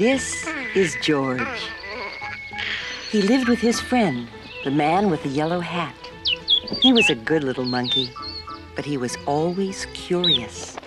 This is George. He lived with his friend, the man with the yellow hat. He was a good little monkey, but he was always curious.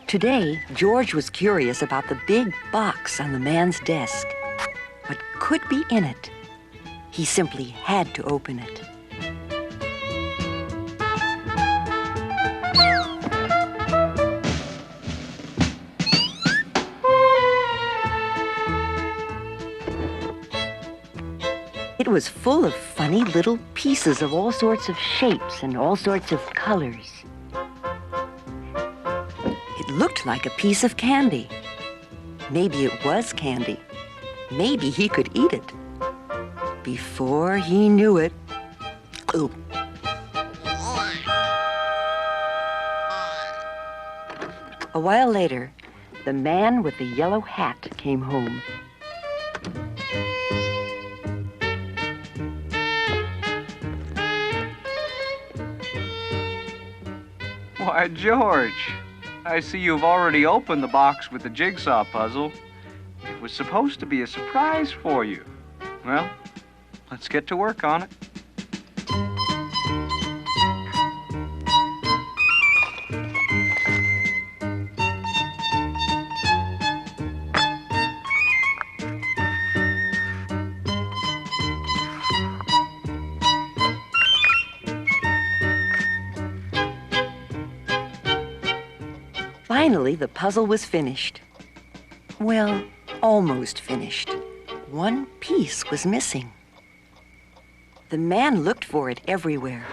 Today, George was curious about the big box on the man's desk. What could be in it? He simply had to open it. It was full of funny little pieces of all sorts of shapes and all sorts of colors. It looked like a piece of candy. Maybe it was candy. Maybe he could eat it. Before he knew it, oh. A while later, the man with the yellow hat came home. Why, George, I see you've already opened the box with the jigsaw puzzle. It was supposed to be a surprise for you. Well, let's get to work on it. Finally, the puzzle was finished. Well, almost finished. One piece was missing. The man looked for it everywhere.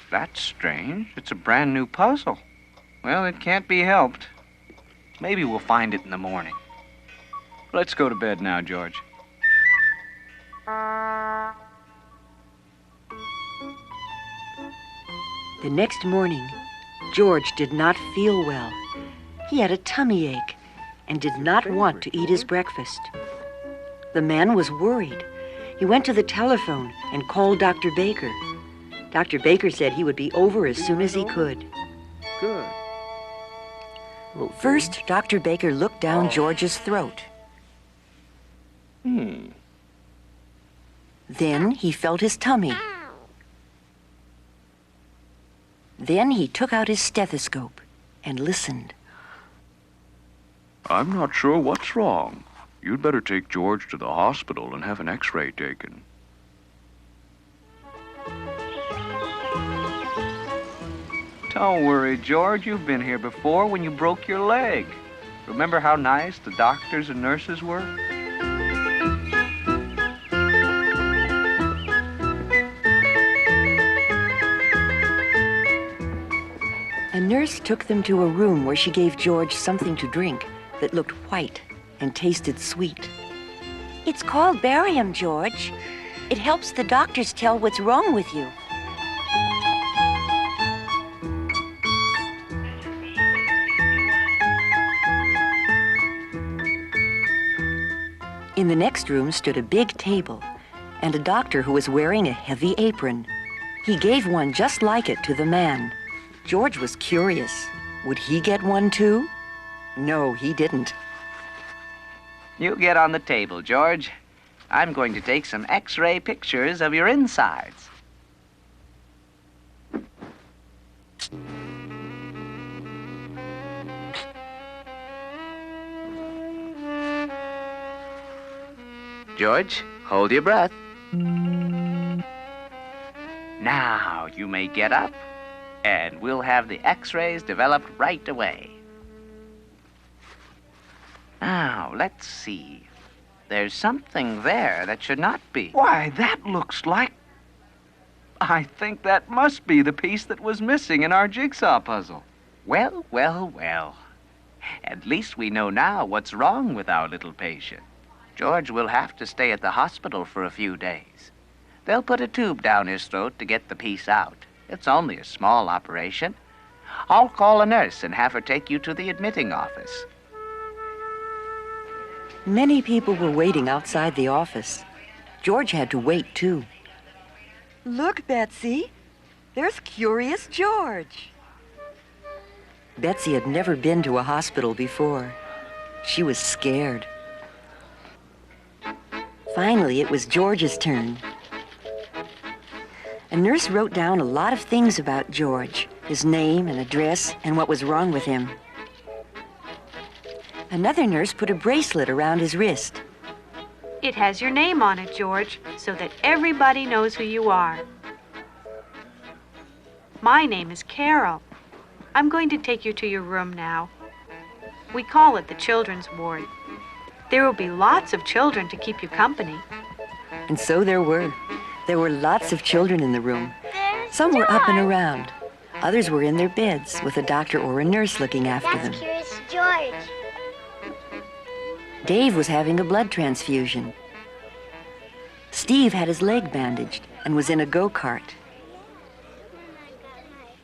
That's strange. It's a brand new puzzle. Well, it can't be helped. Maybe we'll find it in the morning. Let's go to bed now, George. The next morning, George did not feel well. He had a tummy ache and did not want to eat his breakfast. The man was worried. He went to the telephone and called Dr. Baker. Dr. Baker said he would be over as soon as he could. Good. First, Dr. Baker looked down George's throat. Then he felt his tummy. Then he took out his stethoscope and listened. I'm not sure what's wrong. You'd better take George to the hospital and have an x-ray taken. Don't worry, George. You've been here before when you broke your leg. Remember how nice the doctors and nurses were? A nurse took them to a room where she gave George something to drink that looked white and tasted sweet. It's called barium, George. It helps the doctors tell what's wrong with you. In the next room stood a big table and a doctor who was wearing a heavy apron. He gave one just like it to the man. George was curious. Would he get one too? No, he didn't. You get on the table, George. I'm going to take some X-ray pictures of your insides. George, hold your breath. Now you may get up, and we'll have the X-rays developed right away. Now, let's see. There's something there that should not be. Why, that looks like... I think that must be the piece that was missing in our jigsaw puzzle. Well, well, well. At least we know now what's wrong with our little patient. George will have to stay at the hospital for a few days. They'll put a tube down his throat to get the piece out. It's only a small operation. I'll call a nurse and have her take you to the admitting office. Many people were waiting outside the office. George had to wait, too. Look, Betsy. There's Curious George. Betsy had never been to a hospital before. She was scared. Finally, it was George's turn. A nurse wrote down a lot of things about George, his name and address, and what was wrong with him. Another nurse put a bracelet around his wrist. It has your name on it, George, so that everybody knows who you are. My name is Carol. I'm going to take you to your room now. We call it the children's ward. There will be lots of children to keep you company. And so there were. There were lots of children in the room. Some were up and around. Others were in their beds with a doctor or a nurse looking after them. That's Curious George. Dave was having a blood transfusion. Steve had his leg bandaged and was in a go-kart.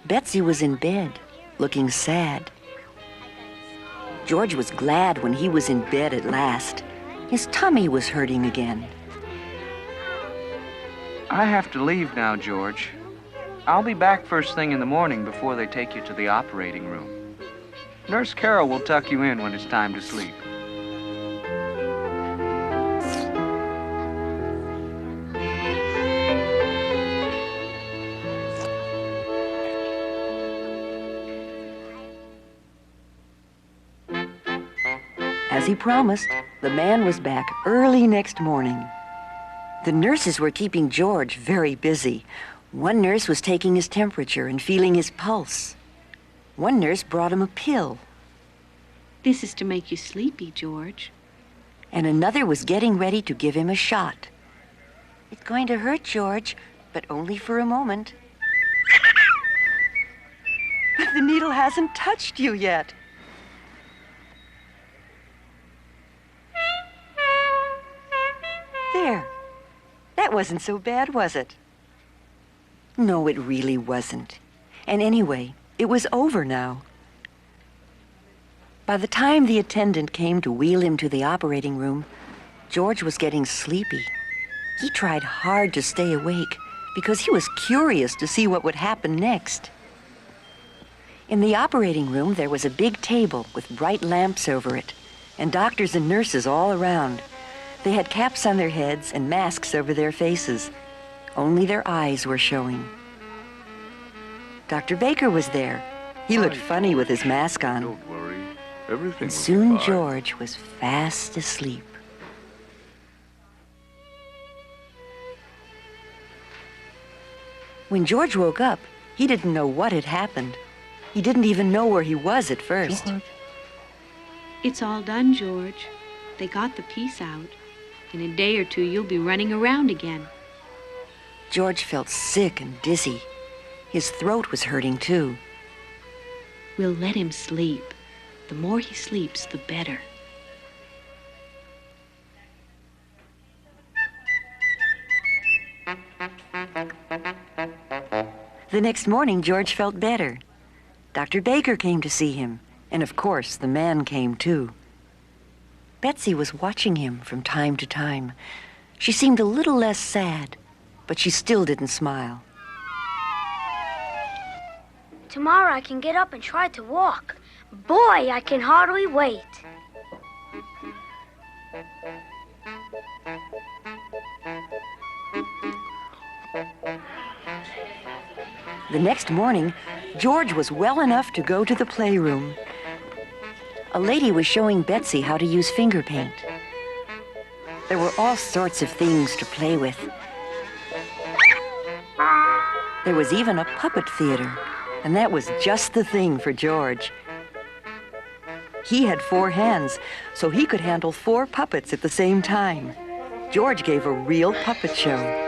Betsy was in bed, looking sad. George was glad when he was in bed at last. His tummy was hurting again. I have to leave now, George. I'll be back first thing in the morning before they take you to the operating room. Nurse Carol will tuck you in when it's time to sleep. As he promised, the man was back early next morning. The nurses were keeping George very busy. One nurse was taking his temperature and feeling his pulse. One nurse brought him a pill, This is to make you sleepy, George. and another was getting ready to give him a shot. It's going to hurt, George, but only for a moment. But the needle hasn't touched you yet. There. That wasn't so bad, was it? No, it really wasn't. And anyway, it was over now. By the time the attendant came to wheel him to the operating room, George was getting sleepy. He tried hard to stay awake because he was curious to see what would happen next. In the operating room, there was a big table with bright lamps over it, and doctors and nurses all around. They had caps on their heads and masks over their faces. Only their eyes were showing. Dr. Baker was there. He looked funny with his mask on. Don't worry. Everything And will be soon fine. George was fast asleep. When George woke up, he didn't know what had happened. He didn't even know where he was at first. George. It's all done, George. They got the piece out. In a day or two, you'll be running around again. George felt sick and dizzy. His throat was hurting too. We'll let him sleep. The more he sleeps, the better. The next morning, George felt better. Dr. Baker came to see him, and of course, the man came too. Betsy was watching him from time to time. She seemed a little less sad, but she still didn't smile. Tomorrow I can get up and try to walk. Boy, I can hardly wait. The next morning, George was well enough to go to the playroom. A lady was showing Betsy how to use finger paint. There were all sorts of things to play with. There was even a puppet theater, and that was just the thing for George. He had 4 hands, so he could handle 4 puppets at the same time. George gave a real puppet show.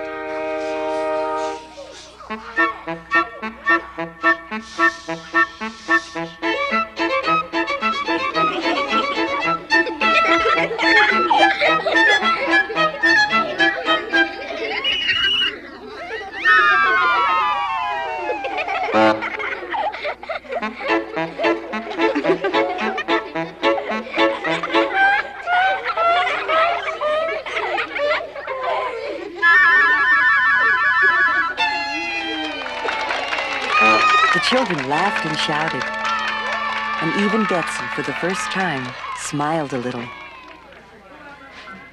The children laughed and shouted, and even Betsy, for the first time, smiled a little.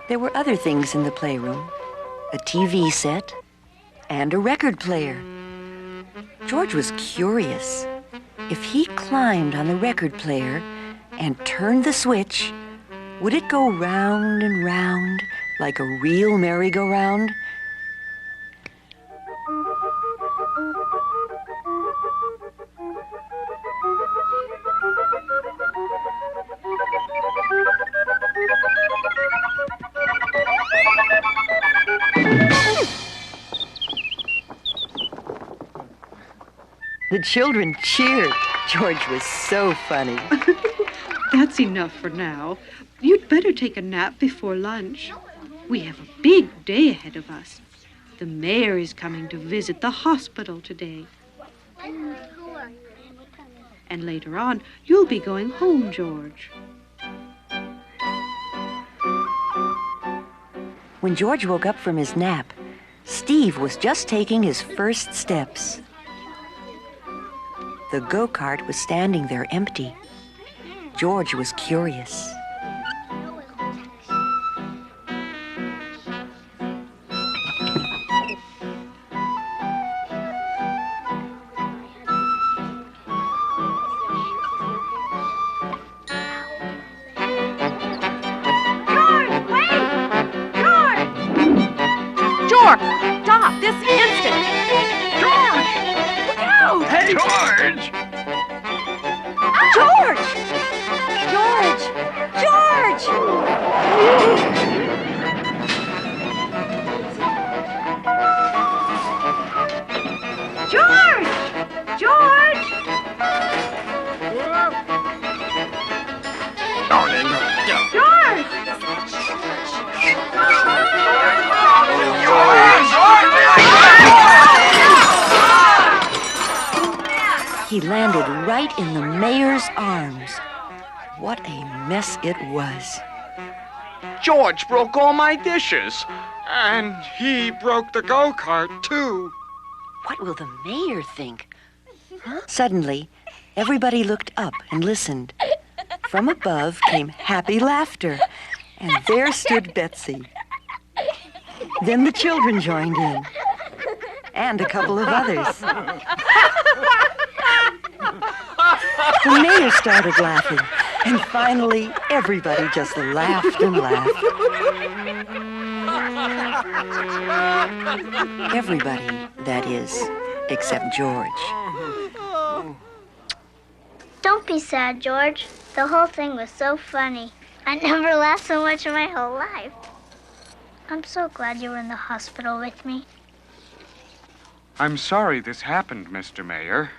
There were other things in the playroom, a TV set and a record player. George was curious. If he climbed on the record player and turned the switch, would it go round and round like a real merry-go-round? The children cheered. George was so funny. That's enough for now. You'd better take a nap before lunch. We have a big day ahead of us. The mayor is coming to visit the hospital today. And later on, you'll be going home, George. When George woke up from his nap, Steve was just taking his first steps. The go-kart was standing there empty. George was curious. Stop this instant! George! Look out! Hey, George! George! George! George! George! George! He landed right in the mayor's arms. What a mess it was. George broke all my dishes. And he broke the go-kart, too. What will the mayor think? Suddenly, everybody looked up and listened. From above came happy laughter, and there stood Betsy. Then the children joined in, and a couple of others. The mayor started laughing, and finally everybody just laughed and laughed. Everybody, that is, except George. Don't be sad, George. The whole thing was so funny. I never laughed so much in my whole life. I'm so glad you were in the hospital with me. I'm sorry this happened, Mr. Mayor.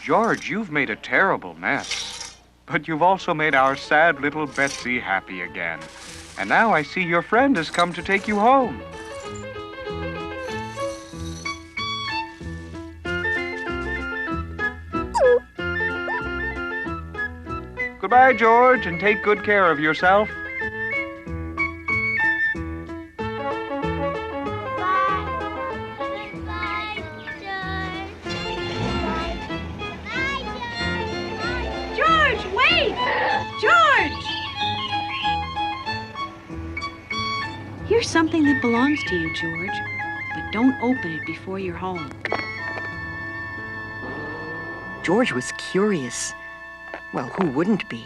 George, you've made a terrible mess. But you've also made our sad little Betsy happy again. And now I see your friend has come to take you home. Goodbye, George, and take good care of yourself. George, wait! George! Here's something that belongs to you, George. But don't open it before you're home. George was curious. Well, who wouldn't be?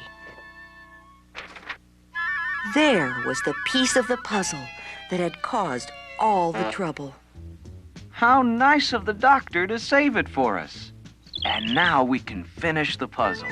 There was the piece of the puzzle that had caused all the trouble. How nice of the doctor to save it for us. And now we can finish the puzzle.